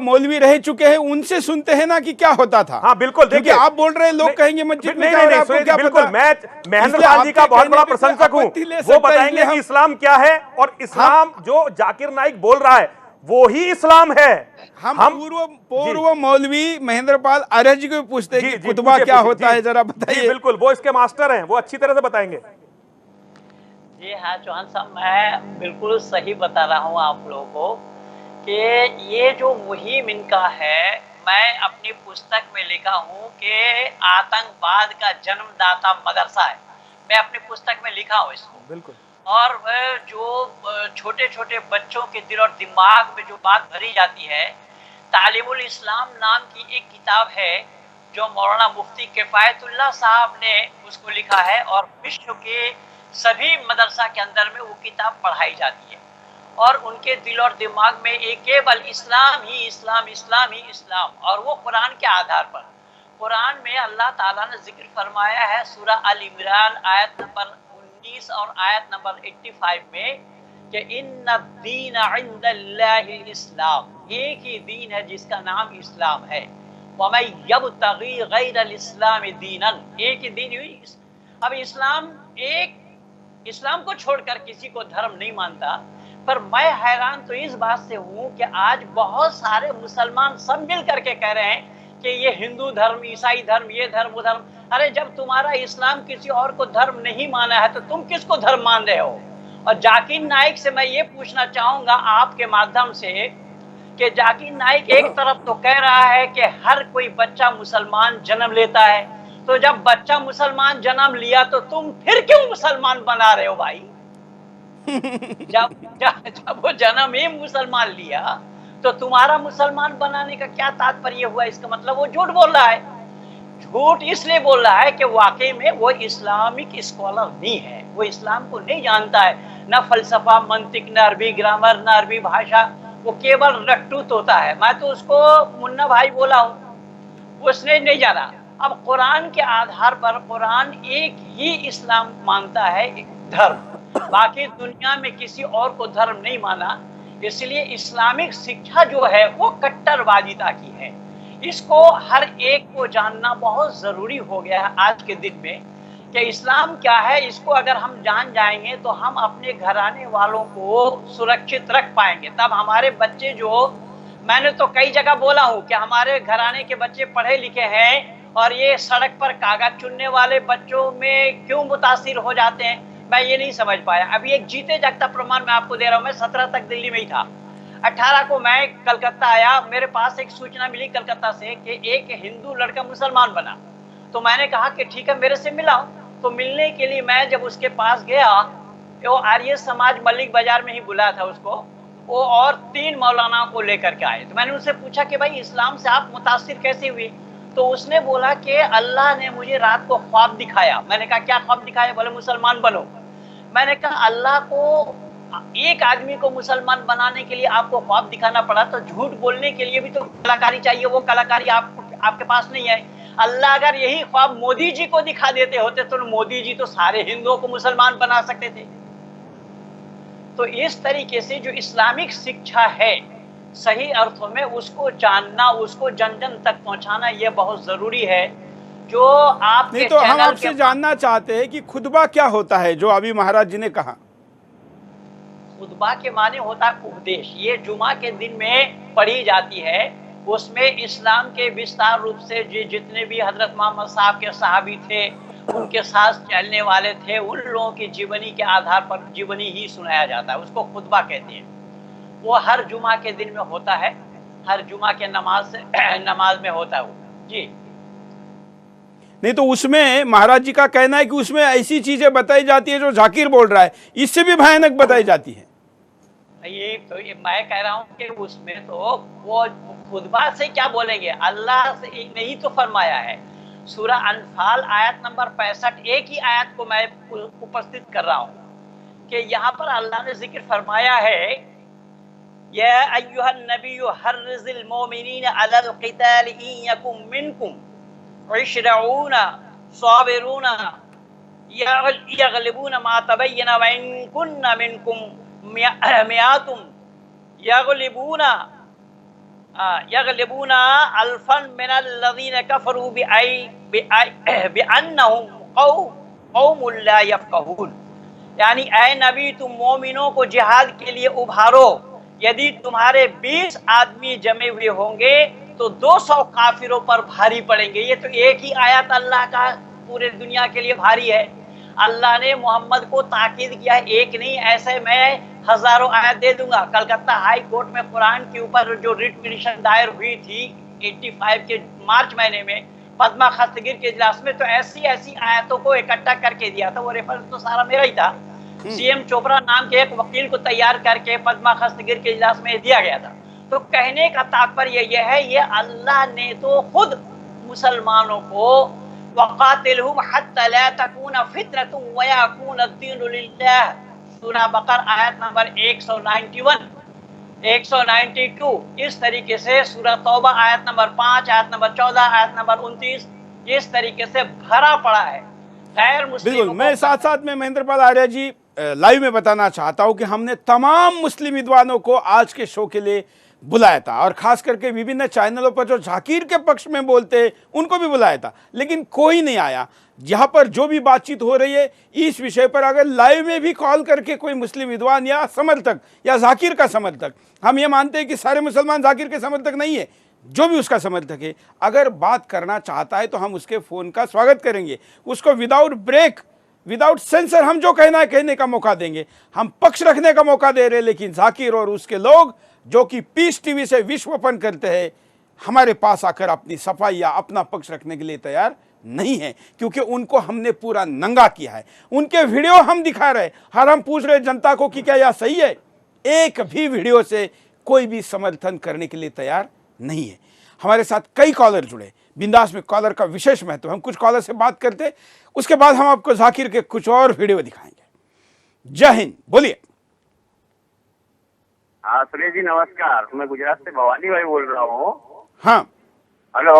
मौलवी रह चुके हैं उनसे सुनते हैं ना कि क्या होता था। हाँ बिल्कुल, क्योंकि आप बोल रहे हैं लोग कहेंगे मस्जिद में क्या हो रहा है, आपको क्या बिल्कुल, पता। मैं महेंद्र इसलिए खान जी का आपके बहुत कहने बड़ा पे कोई प्रशंसक हूं। आपत्ति ले वो सकता है, बताएंगे इसलिए कि हम इस्लाम क्या है, और इस्लाम जो जाकिर नाइक बोल रहा है वो ही इस्लाम है। हम पूर्व जी पूर्व मौलवी महेंद्र पाल आर्य जी को पूछते हैं जी कि जी, खुतबा पूछिए क्या पूछिए होता जी है, जरा जी, बताइए। बिल्कुल, वो इसके मास्टर हैं, वो अच्छी तरह से बताएंगे। जी हाँ चौहान साहब, मैं बिल्कुल सही बता रहा हूँ आप लोगों को कि ये जो मुहिम इनका है, मैं अपनी पुस्तक में लिखा हूँ कि आतंकवाद का जन्मदाता मदरसा है। मैं अपनी पुस्तक में लिखा हूँ इसको। बिल्कुल। और वह जो छोटे छोटे बच्चों के दिल और दिमाग में जो बात भरी जाती है, तालीमुल इस्लाम नाम की एक किताब है जो मौलाना मुफ्ती किफायतुल्लाह साहब ने उसको लिखा है, और विश्व के सभी मदरसा के अंदर में वो किताब पढ़ाई जाती है, और उनके दिल और दिमाग में एक केवल इस्लाम ही इस्लाम, इस्लाम ही इस्लाम। और वो कुरान के आधार पर, कुरान में अल्लाह ताला ने जिक्र फरमाया है सूरा अल इमरान आयत नंबर 19 और आयत नंबर 85 में कि इन्ना दीन इंदल्लाहिल इस्लाम, एक ही दीन है जिसका नाम इस्लाम है। वमन यब्तगी गैरल इस्लाम दीनन, एक ही दीन हुई। अब इस्लाम एक, इस्लाम को छोड़कर किसी को धर्म नहीं मानता। पर मैं हैरान तो इस बात से हूं कि आज बहुत सारे मुसलमान सब मिल करके कह रहे हैं कि ये हिंदू धर्म, ईसाई धर्म, ये धर्म, वो धर्म। अरे जब तुम्हारा इस्लाम किसी और को धर्म नहीं माना है तो तुम किसको धर्म मान रहे हो? और जाकिर नाइक से मैं ये पूछना चाहूंगा आपके माध्यम से कि जाकिर नाइक एक तरफ तो कह रहा है कि हर कोई बच्चा मुसलमान जन्म लेता है, तो जब बच्चा मुसलमान जन्म लिया तो तुम फिर क्यों मुसलमान बना रहे हो भाई? जब जब, जब वो जन्म ही मुसलमान लिया तो तुम्हारा मुसलमान बनाने का क्या तात्पर्य हुआ? इसका मतलब वो झूठ बोल रहा है। झूठ इसलिए बोल रहा है कि वाकई में वो इस्लामिक स्कॉलर नहीं है, वो इस्लाम को नहीं जानता है, न फलसफा, मंतिक, न अरबी ग्रामर, न अरबी भाषा, वो केवल रट्टू तोता है। मैं तो उसको मुन्ना भाई बोला हूँ, उसने नहीं जाना। अब कुरान के आधार पर कुरान एक ही इस्लाम मानता है, धर्म, बाकी दुनिया में किसी और को धर्म नहीं माना। इसलिए इस्लामिक शिक्षा जो है वो कट्टरवादिता की है। इसको हर एक को जानना बहुत जरूरी हो गया है आज के दिन में कि इस्लाम क्या है। इसको अगर हम जान जाएंगे तो हम अपने घराने वालों को सुरक्षित रख पाएंगे। तब हमारे बच्चे जो, मैंने तो कई जगह बोला हूं कि हमारे घराने के बच्चे पढ़े लिखे हैं और ये सड़क पर कागज चुनने वाले बच्चों में क्यों मुतासिर हो जाते हैं, मैं ये नहीं समझ पाया। अभी एक जीते जागता प्रमाण मैं आपको दे रहा हूं। मैं 17 तक दिल्ली में ही था, 18 को मैं कलकत्ता आया। मेरे पास एक सूचना मिली कलकत्ता से कि एक हिंदू लड़का मुसलमान बना। तो मैंने कहा कि ठीक है मेरे से मिलाओ। तो मिलने के लिए मैं जब उसके पास गया, वो आर्य समाज मलिक बाजार में ही बुलाया था उसको, वो और 3 मौलाना को लेकर के आए। तो मैंने उनसे पूछा कि भाई इस्लाम से आप मुतासिर कैसे हुए? तो उसने बोला कि अल्लाह ने मुझे रात को ख्वाब दिखाया। मैंने कहा क्या ख्वाब दिखाया? बोले मुसलमान बनो। मैंने कहा अल्लाह को एक आदमी को मुसलमान बनाने के लिए आपको ख्वाब दिखाना पड़ा, तो झूठ बोलने के लिए भी तो कलाकारी चाहिए। वो कलाकारी आपके पास नहीं है। अल्लाह अगर यही ख्वाब मोदी जी को दिखा देते होते तो मोदी जी तो सारे हिंदुओं को मुसलमान बना सकते थे। तो इस तरीके से जो इस्लामिक शिक्षा है सही अर्थों में उसको जानना, उसको जन जन तक पहुंचाना ये बहुत जरूरी है। जो आपके नहीं तो हम चैनल आपसे के जानना चाहते हैं कि खुतबा क्या होता है जो अभी महाराज जी ने कहा। खुतबा के माने होता है उपदेश। ये जुमा के दिन में पढ़ी जाती है। उसमें इस्लाम के विस्तार रूप से जितने भी हजरत मोहम्मद साहब के सहाबी थे, उनके साथ चलने वाले थे, उन लोगों की जीवनी के आधार पर जीवनी ही सुनाया जाता है, उसको खुतबा कहते हैं। वो हर जुमा के दिन में होता है, हर जुमा के नमाज में होता है वो। जी नहीं तो उसमें महाराज जी का कहना है कि उसमें ऐसी चीजें बताई जाती है जो जाकिर बोल रहा है इससे भी भयानक बताई जाती है। ये मैं कह रहा हूँ कि उसमें तो वो खुतबा से क्या बोलेंगे, अल्लाह से नहीं तो फरमाया है। सूरा अनफाल आयत नंबर 65, एक ही आयत को मैं उपस्थित कर रहा हूँ कि यहाँ पर अल्लाह ने जिक्र फरमाया है, या अय्युहन नबिय्यु हर्रिज़िल मोमिनीन अलल क़िताल इन यकुम मिनकुम इश्रऊना साबिरूना यग़लिबूना मा तबय्यना व इन कुन्ना मिनकुम मियातुम यग़लिबूना यगलिबूना अल्फन मिनल्लज़ीना कफ़रू बिअन्नहुम कौमुन ला यफ़क़हून। यानी ऐ नबी, तुम मोमिनों को जिहाद के लिए उभारो। यदि तुम्हारे 20 आदमी जमे हुए होंगे तो 200 काफिरों पर भारी पड़ेंगे। ये तो एक ही आयत अल्लाह का पूरे दुनिया के लिए भारी है। अल्लाह ने मोहम्मद को ताकीद किया, एक नहीं ऐसे मैं हजारों आयत दे दूंगा। कलकत्ता हाई कोर्ट में कुरान के ऊपर जो रिट पिटीशन दायर हुई थी 85 के मार्च महीने में पद्मा खस्तगीर के इजलास में, तो ऐसी ऐसी आयतों को इकट्ठा करके दिया था। वो रेफरेंस तो सारा मेरा ही था। सीएम चोपड़ा नाम के एक वकील को तैयार करके पद्मा खस्तगीर के इजलास में दिया गया था। तो कहने का तात्पर्य यह है, ये अल्लाह ने तो खुद मुसलमानों को वक़ातिलहुम हत्ता ला तकूना फितरतुन व यकूना अद-दीनु लिल्लाह, सूरह बकर आयत नंबर 191, 192, इस तरीके से सूरह तौबा आयत नंबर 5, आयत नंबर 14, आयत नंबर 29, इस तरीके से भरा पड़ा है। गैर मुस्लिम बिल्कुल, मैं साथ साथ में महेंद्रपाल आर्य जी लाइव में बताना चाहता हूं कि हमने तमाम मुस्लिम विद्वानों को आज के शो के लिए बुलाया था, और खास करके विभिन्न चैनलों पर जो झाकिर के पक्ष में बोलते हैं उनको भी बुलाया था, लेकिन कोई नहीं आया। जहां पर जो भी बातचीत हो रही है इस विषय पर, अगर लाइव में भी कॉल करके कोई मुस्लिम विद्वान या समर्थक या झाकिर का समर्थक, हम ये मानते हैं कि सारे मुसलमान झाकिर के समर्थक नहीं है, जो भी उसका समर्थक है, अगर बात करना चाहता है तो हम उसके फ़ोन का स्वागत करेंगे। उसको विदाउट ब्रेक, विदाउट सेंसर हम जो कहना है कहने का मौका देंगे। हम पक्ष रखने का मौका दे रहे हैं, लेकिन झाकिर और उसके लोग जो कि पीस टीवी से विश्वपन करते हैं, हमारे पास आकर अपनी सफाई या अपना पक्ष रखने के लिए तैयार नहीं है, क्योंकि उनको हमने पूरा नंगा किया है। उनके वीडियो हम दिखा रहे, हर हम पूछ रहे जनता को कि क्या यह सही है। एक भी वीडियो से कोई भी समर्थन करने के लिए तैयार नहीं है। हमारे साथ कई कॉलर जुड़े, बिंदास में कॉलर का विशेष महत्व। हम कुछ कॉलर से बात करते, उसके बाद हम आपको झाकिर के कुछ और वीडियो दिखाएंगे। जय हिंद, बोलिए। हाँ सुरेश जी नमस्कार, मैं गुजरात से भवानी भाई बोल रहा हूँ। हाँ हेलो,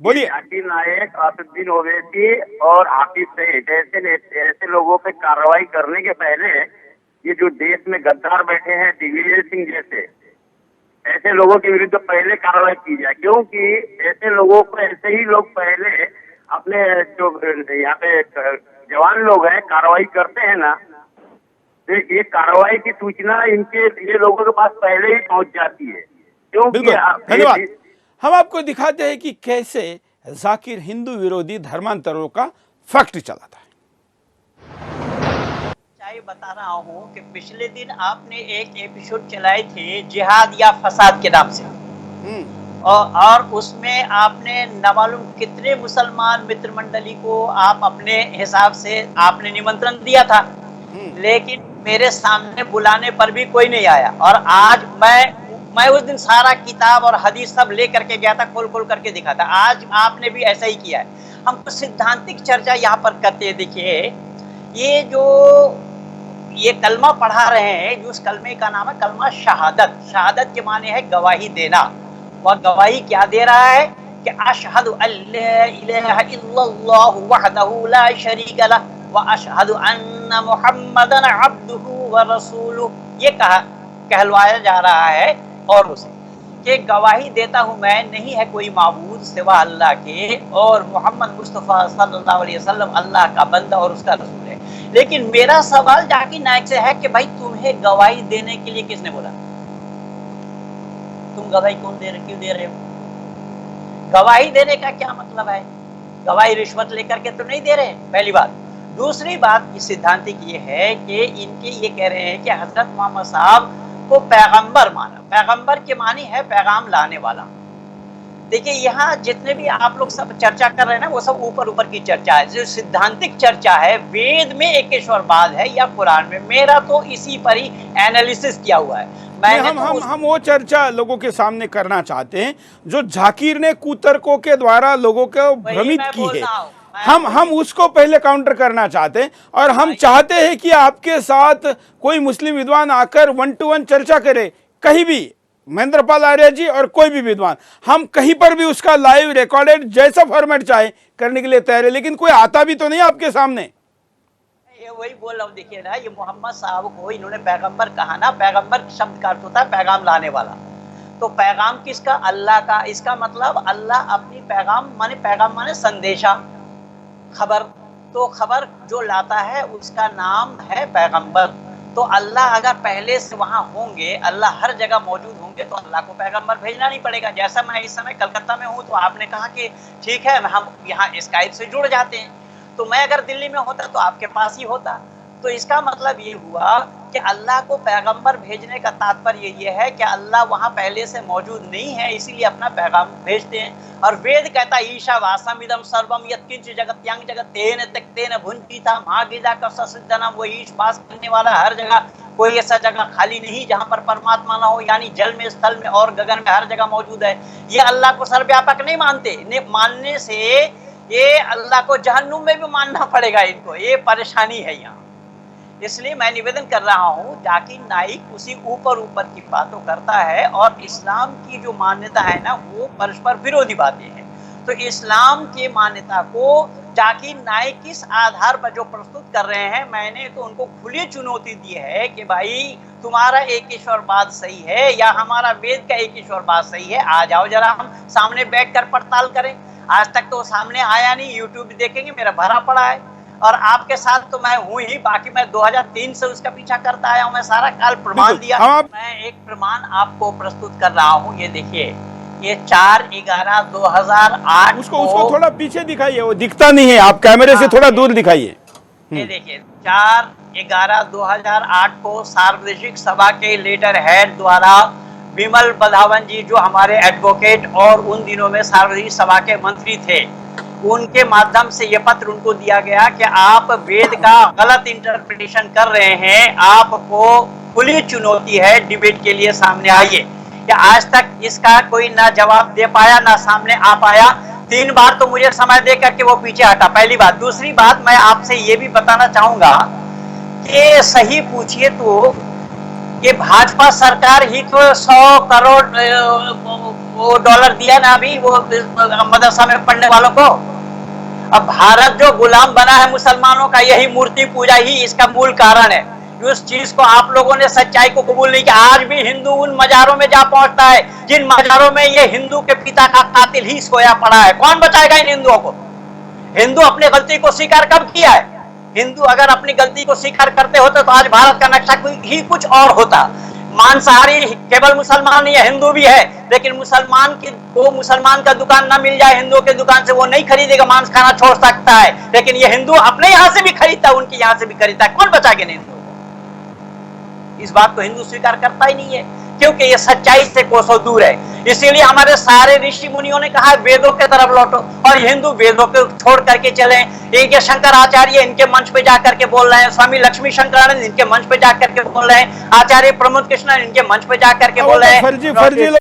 बोलिए। जाकिर नायक, असुद्दीन ओवैसी और हाफिज सईद ऐसे लोगों पे कार्रवाई करने के पहले ये जो देश में गद्दार बैठे हैं दिग्विजय सिंह जैसे, ऐसे लोगों के विरुद्ध पहले कार्रवाई की जाए, क्योंकि ऐसे लोगों को, ऐसे ही लोग पहले अपने जो यहाँ पे जवान लोग हैं कार्रवाई करते हैं ना, तो ये कार्रवाई की सूचना इनके ये लोगों के पास पहले ही पहुंच जाती है। क्योंकि बिल्कुल, धन्यवाद। हम आपको दिखाते हैं कि कैसे झाकिर हिंदू विरोधी धर्मांतरों का फैक्ट्री चलाता है। बता रहा हूँ कि पिछले दिन आपने एक एपिसोड चलाए थे जिहाद या फसाद के नाम से, और उसमें आपने न मालूम कितने मुसलमान मित्र मंडली को आप अपने हिसाब से आपने निमंत्रण दिया था, लेकिन मेरे सामने बुलाने पर भी कोई नहीं आया। और आज मैं उस दिन सारा किताब और हदीस सब लेकर के गया था, खोल खोल करके दिखा था। आज आपने भी ऐसा ही किया है। हम कुछ सिद्धांतिक चर्चा यहाँ पर करते हैं। देखिए, ये कलमा पढ़ा रहे हैं, जो उस कलमे का नाम है कलमा शहादत। शहादत के माने है गवाही देना। वह गवाही क्या दे रहा है कि अशहदु अल्ला इलाहा इल्लल्लाहु वहदहु ला शरीका लह व अशहदु अन्ना मुहम्मदन अब्दुहु व रसूलुहु। ये कहलवाया जा रहा है और उसे कि गवाही देता हूँ मैं, नहीं है कोई माबूद सिवा अल्लाह के, और मोहम्मद मुस्तफ़ा सल्लल्लाहु अलैहि वसल्लम अल्लाह का बंदा और उसका रसूल है। लेकिन मेरा सवाल जाकिर नायक से है कि भाई तुम्हें गवाही देने के लिए किसने बोला? तुम गवाही क्यों दे रहे हो? गवाही देने का क्या मतलब है? गवाही रिश्वत लेकर के तो नहीं दे रहे, पहली बात। दूसरी बात, इस सिद्धांतिक ये है कि इनके ये कह रहे हैं कि हजरत मोहम्मद साहब को पैगंबर माना। पैगंबर के मानी है पैगाम लाने वाला। देखिए, यहाँ जितने भी आप लोग सब चर्चा कर रहे हैं ना, वो सब ऊपर ऊपर की चर्चा है। जो सिद्धांतिक चर्चा है, वेद में एकेश्वरवाद है या कुरान में, मेरा तो इसी पर ही एनालिसिस किया हुआ है। हम वो चर्चा लोगों के सामने करना चाहते हैं जो झाकिर ने कुतर्कों के द्वारा लोगों को भ्रमित की है। हम उसको पहले काउंटर करना चाहते हैं, और हम चाहते हैं कि आपके साथ कोई मुस्लिम विद्वान आकर 1-to-1 चर्चा करे, कहीं भी, महेंद्रपाल आर्य जी और कोई भी विद्वान, हम कहीं पर भी उसका लाइव रिकॉर्डेड जैसा फॉर्मेट चाहे करने के लिए तैयार है। लेकिन कोई आता भी तो नहीं आपके सामने। ये वही बोल रहा हूँ। देखिए ना, ये मोहम्मद साहब को इन्होंने पैगंबर कहा ना, पैगंबर शब्द का अर्थ होता है पैगाम लाने वाला। तो पैगाम किसका? अल्लाह का। इसका मतलब अल्लाह अपनी पैगाम माने संदेशा, खबर। तो खबर जो लाता है उसका नाम है पैगंबर। तो अल्लाह अगर पहले से वहां होंगे, अल्लाह हर जगह मौजूद होंगे, तो अल्लाह को पैगंबर भेजना नहीं पड़ेगा। जैसा मैं इस समय कलकत्ता में हूं, तो आपने कहा कि ठीक है हम यहाँ स्काइप से जुड़ जाते हैं, तो मैं अगर दिल्ली में होता तो आपके पास ही होता। तो इसका मतलब ये हुआ कि अल्लाह को पैगंबर भेजने का तात्पर्य ये है कि अल्लाह वहाँ पहले से मौजूद नहीं है, इसीलिए अपना पैगाम भेजते हैं। और वेद कहता है ईशा वासम इदम सर्वम यत्किंच जगत्यांग जगत्तेन तक्तेन भुंजीता महागीता का ससिद्धनम, वो ईश वास करने वाला हर जगह, कोई ऐसा जगह खाली नहीं जहाँ पर परमात्मा ना हो, यानी जल में, स्थल में और गगन में हर जगह मौजूद है। ये अल्लाह को सर्वव्यापक नहीं मानते, मानने से ये अल्लाह को जहन्नुम में भी मानना पड़ेगा इनको, ये परेशानी है यहाँ। इसलिए मैं निवेदन कर रहा हूँ, जाकिर नाइक उसी ऊपर की बातों करता है और इस्लाम की जो मान्यता है ना, वो परस्पर विरोधी बातें हैं। तो इस्लाम की मान्यता को जाकिर नाइक किस आधार पर जो प्रस्तुत कर रहे हैं, मैंने तो उनको खुली चुनौती दी है कि भाई तुम्हारा एक ईश्वरवाद सही है या हमारा वेद का एक ईश्वरवाद सही है, आ जाओ जरा हम सामने बैठकर पड़ताल करें। आज तक तो सामने आया नहीं, यूट्यूब देखेंगे मेरा भरा पड़ा है, और आपके साथ तो मैं हूँ ही, बाकी मैं 2003 से उसका पीछा करता आया हूँ, मैं सारा काल प्रमाण दिया। मैं एक प्रमाण आपको प्रस्तुत कर रहा हूँ, ये देखिए, ये 4/11/2008 उसको थोड़ा पीछे दिखाइए, वो दिखता नहीं है, आप कैमरे से थोड़ा दूर दिखाइए। ये देखिए 4/11/2008 को सार्वजनिक सभा के लीडर हेड द्वारा विमल बधावन जी, जो हमारे एडवोकेट और उन दिनों में सार्वजनिक सभा के मंत्री थे, उनके माध्यम से ये पत्र उनको दिया गया कि आप वेद का गलत इंटरप्रिटेशन कर रहे हैं, आपको खुली चुनौती है, डिबेट के लिए सामने आइए। कि आज तक इसका कोई ना जवाब दे पाया ना सामने आ पाया। 3 बार तो मुझे समय दे करके वो पीछे हटा, पहली बात। दूसरी बात, मैं आपसे ये भी बताना चाहूंगा कि सही पूछिए तो ये भाजपा सरकार ही तो 100 करोड़ वो डॉलर दिया ना अभी वो मदरसा में पढ़ने वालों को। अब भारत जो गुलाम बना है मुसलमानों का, यही मूर्ति पूजा ही इसका मूल कारण है। उस चीज को आप लोगों ने सच्चाई को कबूल नहीं किया। आज भी हिंदू उन मजारों में जा पहुंचता है जिन मजारों में ये हिंदू के पिता का कातिल ही सोया पड़ा है। कौन बचाएगा इन हिंदुओं को? हिंदू अपनी गलती को स्वीकार कब किया है? हिंदू अगर अपनी गलती को स्वीकार करते होते तो आज भारत का नक्शा ही कुछ और होता। मांसाहारी केवल मुसलमान नहीं है, हिंदू भी है, लेकिन मुसलमान का दुकान ना मिल जाए हिंदुओं के दुकान से, वो नहीं खरीदेगा, मांस खाना छोड़ सकता है। लेकिन ये हिंदू अपने यहाँ से भी खरीदता है, उनके यहाँ से भी खरीदता है। कौन बचाएगा हिंदू? इस बात को हिंदू स्वीकार करता ही नहीं है, क्योंकि ये सच्चाई से कोसों दूर है। इसीलिए हमारे सारे ऋषि मुनियों ने कहा वेदों के तरफ लौटो, और हिंदू वेदों को छोड़ करके चले। एक ये शंकराचार्य इनके मंच पे जाकर के बोल रहे हैं, स्वामी लक्ष्मी शंकरानंद इनके मंच पे जाकर के बोल रहे हैं, आचार्य प्रमोद कृष्ण इनके मंच पे जाकर के बोल रहे हैं।